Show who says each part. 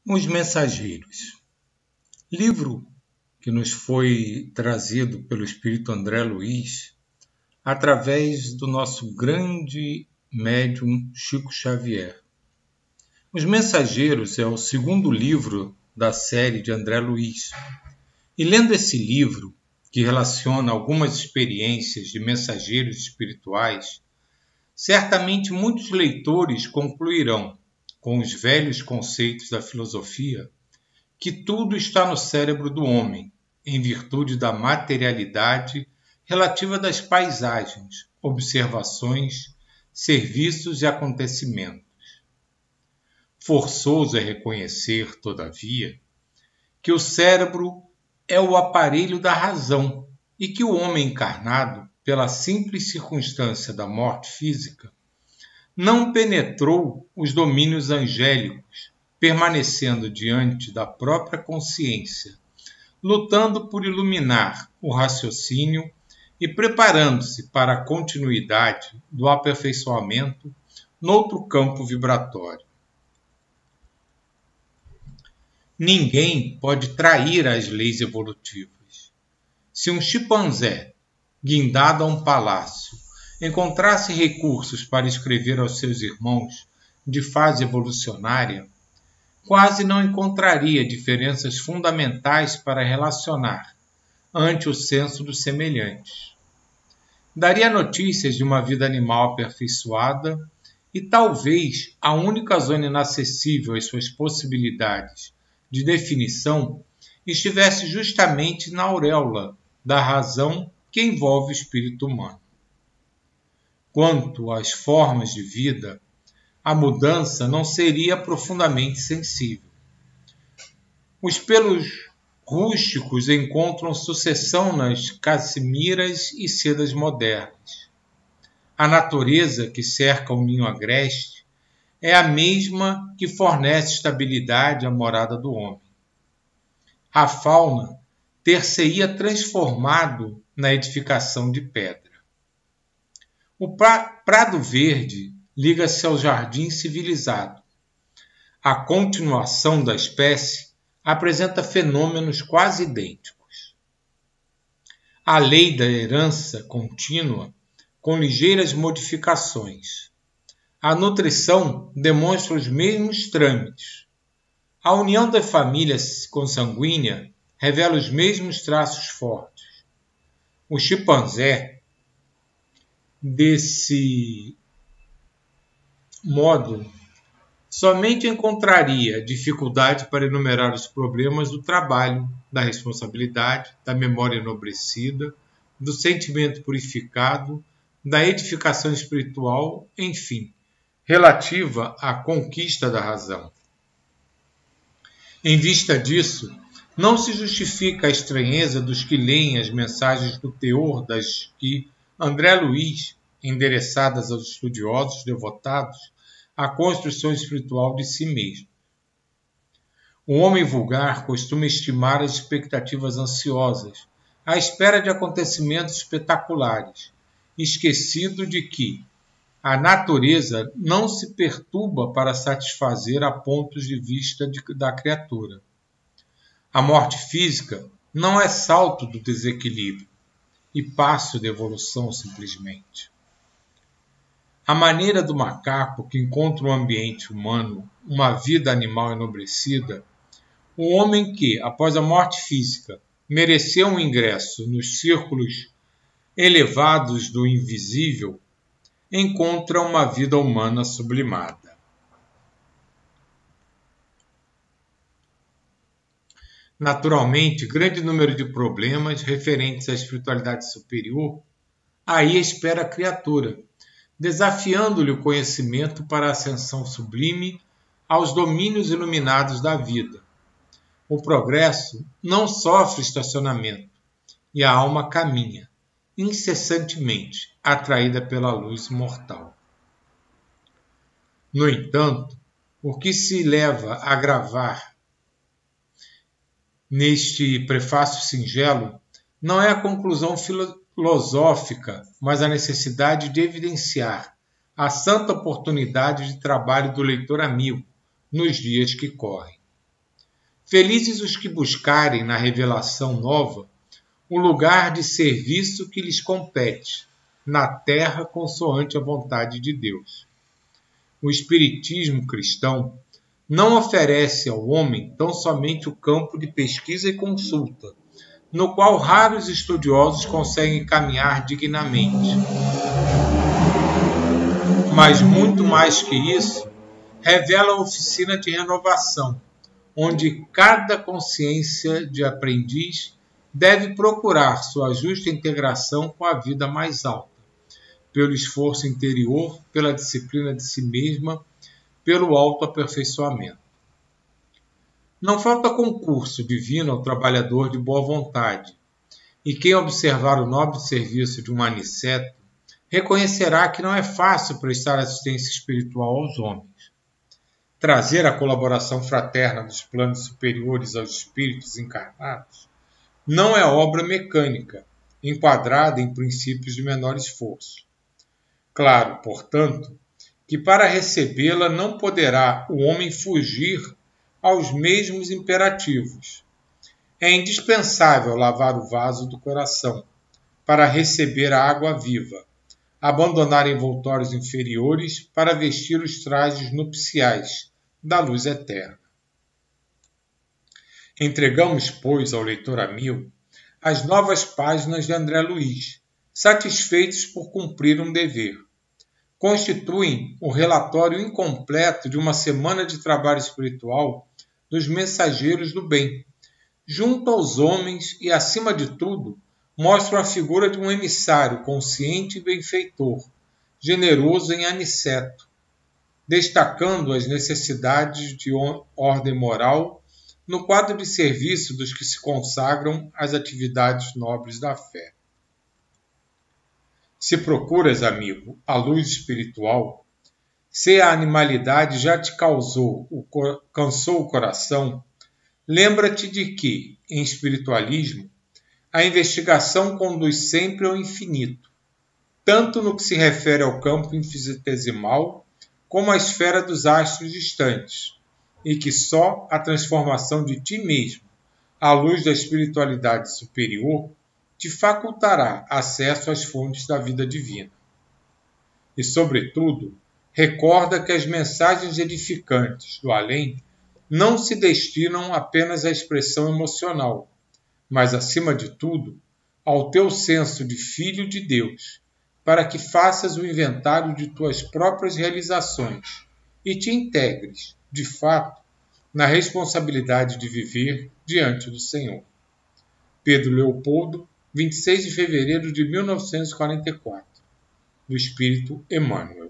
Speaker 1: Os Mensageiros, livro que nos foi trazido pelo Espírito André Luiz através do nosso grande médium Chico Xavier. Os Mensageiros é o segundo livro da série de André Luiz. E lendo esse livro, que relaciona algumas experiências de mensageiros espirituais, certamente muitos leitores concluirão, com os velhos conceitos da filosofia, que tudo está no cérebro do homem, em virtude da materialidade relativa das paisagens, observações, serviços e acontecimentos. Forçoso é reconhecer, todavia, que o cérebro é o aparelho da razão e que o homem encarnado, pela simples circunstância da morte física, não penetrou os domínios angélicos, permanecendo diante da própria consciência, lutando por iluminar o raciocínio e preparando-se para a continuidade do aperfeiçoamento noutro campo vibratório. Ninguém pode trair as leis evolutivas. Se um chimpanzé, guindado a um palácio, encontrasse recursos para escrever aos seus irmãos de fase evolucionária, quase não encontraria diferenças fundamentais para relacionar ante o senso dos semelhantes. Daria notícias de uma vida animal aperfeiçoada e talvez a única zona inacessível às suas possibilidades de definição estivesse justamente na auréola da razão que envolve o espírito humano. Quanto às formas de vida, a mudança não seria profundamente sensível. Os pelos rústicos encontram sucessão nas cassemiras e sedas modernas. A natureza que cerca o ninho agreste é a mesma que fornece estabilidade à morada do homem. A fauna ter-se-ia transformado na edificação de pedra. O prado verde liga-se ao jardim civilizado. A continuação da espécie apresenta fenômenos quase idênticos. A lei da herança contínua, com ligeiras modificações. A nutrição demonstra os mesmos trâmites. A união da família consanguínea revela os mesmos traços fortes. O chimpanzé, desse modo, somente encontraria dificuldade para enumerar os problemas do trabalho, da responsabilidade, da memória enobrecida, do sentimento purificado, da edificação espiritual, enfim, relativa à conquista da razão. Em vista disso, não se justifica a estranheza dos que leem as mensagens do teor das que André Luiz, endereçadas aos estudiosos devotados à construção espiritual de si mesmo. O homem vulgar costuma estimar as expectativas ansiosas, à espera de acontecimentos espetaculares, esquecido de que a natureza não se perturba para satisfazer a pontos de vista da criatura. A morte física não é salto do desequilíbrio e passo de evolução simplesmente. A maneira do macaco que encontra um ambiente humano, uma vida animal enobrecida, o homem que, após a morte física, mereceu um ingresso nos círculos elevados do invisível, encontra uma vida humana sublimada. Naturalmente, grande número de problemas referentes à espiritualidade superior aí espera a criatura, desafiando-lhe o conhecimento para a ascensão sublime aos domínios iluminados da vida. O progresso não sofre estacionamento e a alma caminha, incessantemente, atraída pela luz mortal. No entanto, o que se leva a gravar neste prefácio singelo não é a conclusão filosófica, mas a necessidade de evidenciar a santa oportunidade de trabalho do leitor amigo nos dias que correm. Felizes os que buscarem na revelação nova o lugar de serviço que lhes compete, na terra consoante a vontade de Deus. O espiritismo cristão não oferece ao homem tão somente o campo de pesquisa e consulta, no qual raros estudiosos conseguem caminhar dignamente. Mas muito mais que isso, revela a oficina de renovação, onde cada consciência de aprendiz deve procurar sua justa integração com a vida mais alta, pelo esforço interior, pela disciplina de si mesma, pelo autoaperfeiçoamento. Não falta concurso divino ao trabalhador de boa vontade, e quem observar o nobre serviço de um aniceto reconhecerá que não é fácil prestar assistência espiritual aos homens. Trazer a colaboração fraterna dos planos superiores aos espíritos encarnados não é obra mecânica, enquadrada em princípios de menor esforço. Claro, portanto, que para recebê-la não poderá o homem fugir aos mesmos imperativos. É indispensável lavar o vaso do coração para receber a água viva, abandonar envoltórios inferiores para vestir os trajes nupciais da luz eterna. Entregamos, pois, ao leitor amigo as novas páginas de André Luiz, satisfeitos por cumprir um dever. Constituem o relatório incompleto de uma semana de trabalho espiritual dos mensageiros do bem, junto aos homens e, acima de tudo, mostram a figura de um emissário consciente e benfeitor, generoso em aniceto, destacando as necessidades de ordem moral no quadro de serviço dos que se consagram às atividades nobres da fé. Se procuras, amigo, a luz espiritual, se a animalidade já te cansou o coração, lembra-te de que, em espiritualismo, a investigação conduz sempre ao infinito, tanto no que se refere ao campo infinitesimal como à esfera dos astros distantes, e que só a transformação de ti mesmo, à luz da espiritualidade superior, te facultará acesso às fontes da vida divina. E, sobretudo, recorda que as mensagens edificantes do além não se destinam apenas à expressão emocional, mas, acima de tudo, ao teu senso de filho de Deus, para que faças o inventário de tuas próprias realizações e te integres, de fato, na responsabilidade de viver diante do Senhor. Pedro Leopoldo, 26 de fevereiro de 1944, do Espírito Emmanuel.